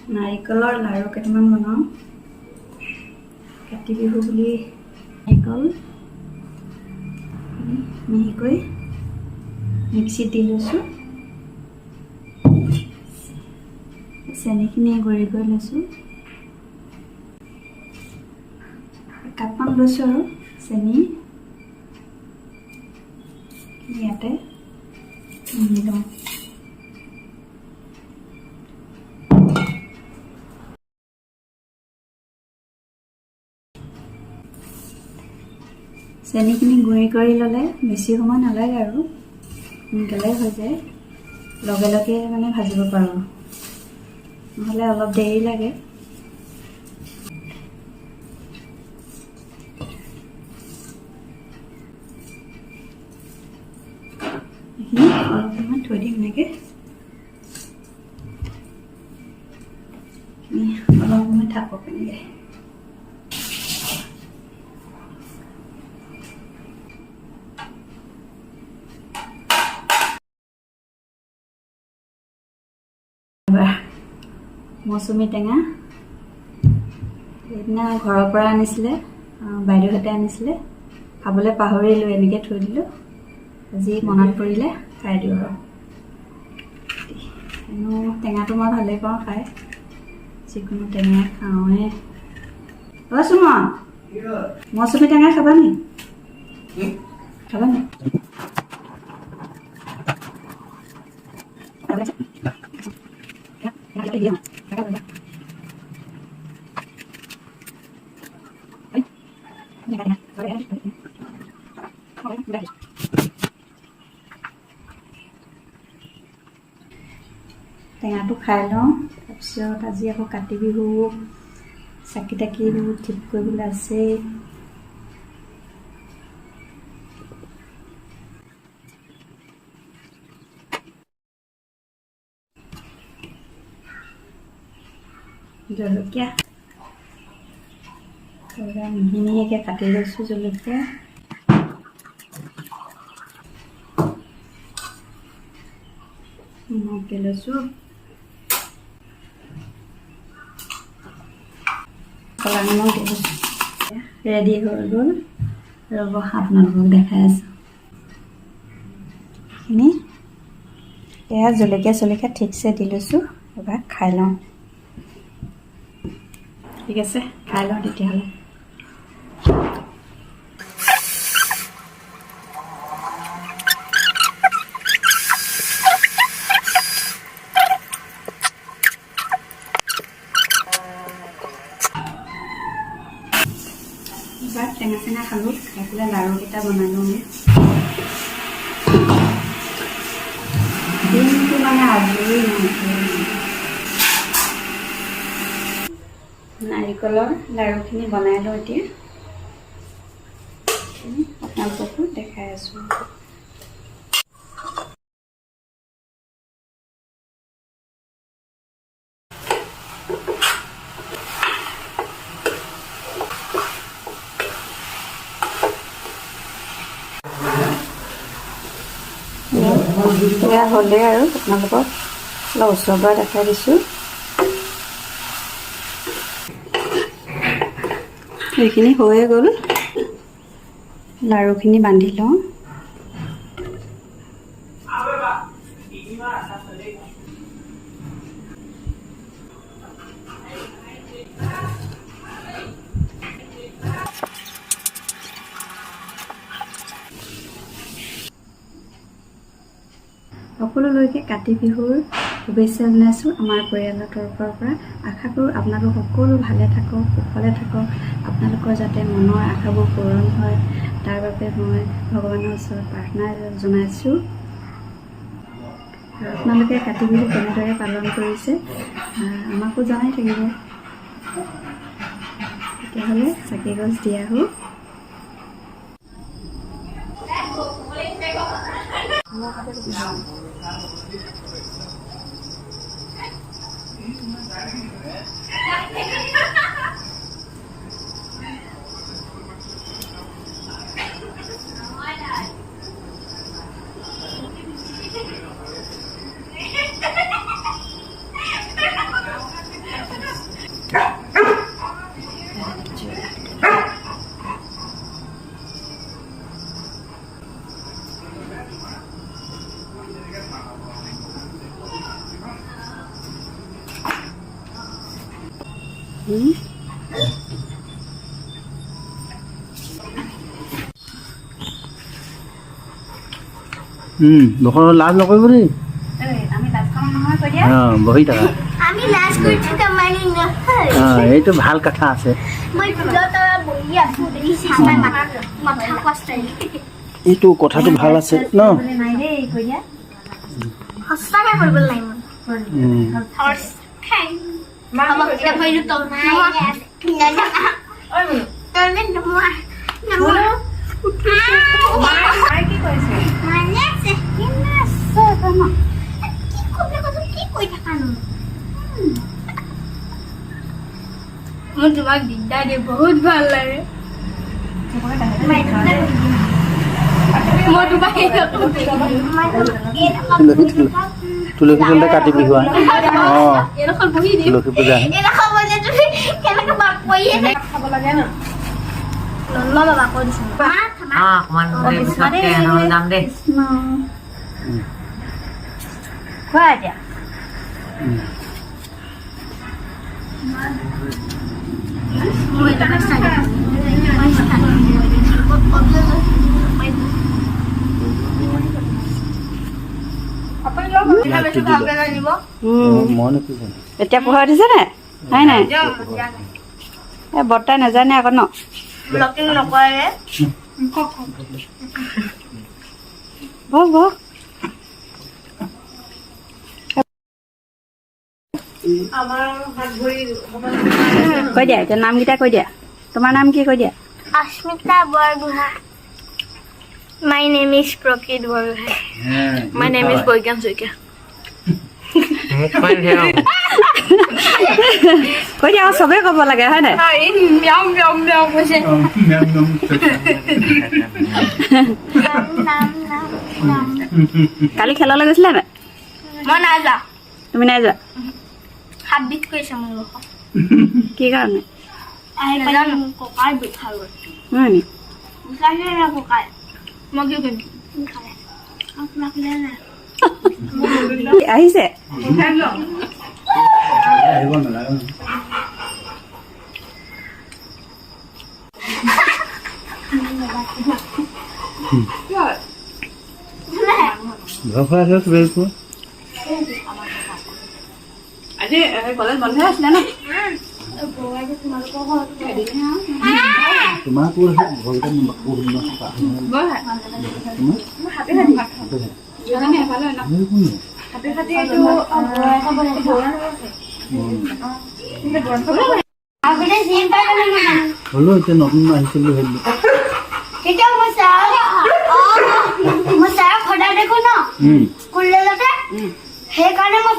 নাৰিকলৰ লাৰু কেইটামান বনাওঁ কাতি বিহু বুলি নাৰিকল মিহিকৈ মিক্সিত দি লৈছোঁ চেনিখিনি গুড়ি কৰি লৈছোঁ একাপমান লৈছোঁ আৰু চেনি ইয়াতে মিহি লওঁ চেনিখিনি গুড়ি কৰি ল'লে বেছি সময় নালাগে আৰু সোনকালে হৈ যায় লগে লগে মানে ভাজিব পাৰোঁ নহ'লে অলপ দেৰি লাগে এইখিনি অলপ সময় থৈ দিম এনেকৈ অলপ সময় থাকক এনেকৈ মৌচুমী টেঙা সেইদিনা ঘৰৰ পৰা আনিছিলে বাইদেউহঁতে আনিছিলে খাবলৈ পাহৰিলোঁ এনেকৈ থৈ দিলোঁ আজি মনত পৰিলে খাই দিওঁ আৰু এনেও টেঙাটো মই ভালেই পাওঁ খাই যিকোনো টেঙা খাওঁৱে অ' সুমন মৌচুমী টেঙা খাবা নি খাবা নি টেঙাটো খাই লওঁ তাৰপিছত আজি আকৌ কাতি বিহু চাকি তাকি ঠিক কৰিবলৈ আছেই জলকীয়া মিহি মিহিকৈ কাটি লৈছোঁ জলকীয়া নিমখ লৈছোঁ ক'লা নিমখ দি লৈছোঁ ৰেডি হৈ গ'ল ৰ'ব আপোনালোকক দেখাই আছোঁ এইখিনি এয়া জলকীয়া চলকীয়া ঠিকছে দি লৈছোঁ এবাৰ খাই লওঁ ঠিক আছে খাই লওঁ তেতিয়াহ'লে এবাৰ টেঙা চেঙা খালোঁ খাই পেলাই লাড়ুকেইটা বনালোঁ দিনটো মানে আজৰি নাৰিকলৰ লাড়ুখিনি বনাই লওঁ এতিয়া আপোনালোককো দেখাই আছোঁ এয়া হ'লে আৰু আপোনালোকক অলপ ওচৰৰ পৰা দেখাই দিছোঁ এইখিনি হৈয়ে গ'ল লাড়ুখিনি বান্ধি লওঁ সকলোলৈকে কাতি বিহুৰ শুভেচ্ছা জনাইছোঁ আমাৰ পৰিয়ালৰ তৰফৰ পৰা আশা কৰোঁ আপোনালোক সকলো ভালে থাকক কুশলে থাকক আপোনালোকৰ যাতে মনৰ আশাবোৰ পূৰণ হয় তাৰ বাবে মই ভগৱানৰ ওচৰত প্ৰাৰ্থনা জনাইছোঁ আপোনালোকে কাতি বিহু কেনেদৰে পালন কৰিছে আমাকো জনাই থাকিব তেতিয়াহ'লে চাকি গছ দি আহোঁ বখৰ লাজ নকৰিব দেই আমি লাজ খাওঁ নহয় কৈ দিয়া বহি থাকা আমি লাজ কৰিছো তাৰমানে নহয় এইটো ভাল কথা আছে মই ফুলত বহি আছো দেখি চাই মাথা কষ্টাই এইটো কথাটো ভাল আছে ন নাই দেই কৈ দিয়া সঁচাকে কৰিব নাই মই হৰ্চ খাই হ'ব এতিয়া ভৰিটো তল নাই তললে নমোৱা নমোৱা মাই কি কৈছে মানে আছে কিনা আছে ন কি কবলে কথা কি কৈ থাকা ন মই তোমাক দিগদাৰ দিয়ে বহুত ভাল লাগে মই তোমাক তুলসী তলতে কাতি বিহু তুলসী পূজা কেনেকে বাপ পৰি খাব লাগে ন নল'বা বাবা কৈ দিছো যাম দেই খোৱা এতিয়া মই এটা চাই এতিয়া পোহৰ দিছে নে নাই নাই এই বৰ্তাই নাজানে আকৌ ন ব্লকিং নকৰে বহ বহ কৈ দিয়া এতিয়া নামকেইটা কৈ দিয়া তোমাৰ নাম কি কৈ দিয়া Ashmita Barguha. My name is Prokit Barguha. My name is Boykan Suika. কৈ দিয়া চবেই ক'ব লাগে হয় নাই কালি খেললৈ গৈছিলা নাই মই নাই যোৱা তুমি নাই যোৱা হাত বিষ কৰিছে মোৰ কি কাৰণে ককাই বিষাল হয় নি বিষাইছে না ককাই মই কি কৰিম আপোনাক আহিছে আহিব নালাগে ভয় আছে বেলকো আজি কলেজ বন্ধ আছিলে ন তোমাৰ কোৰ ভগৱান হলো এতিয়া নতুন আহিছিল বুলি ভাবিলো কেতিয়া মই ছাৰক সদায় দেখো ন স্কুললৈকে সেইকাৰণে মই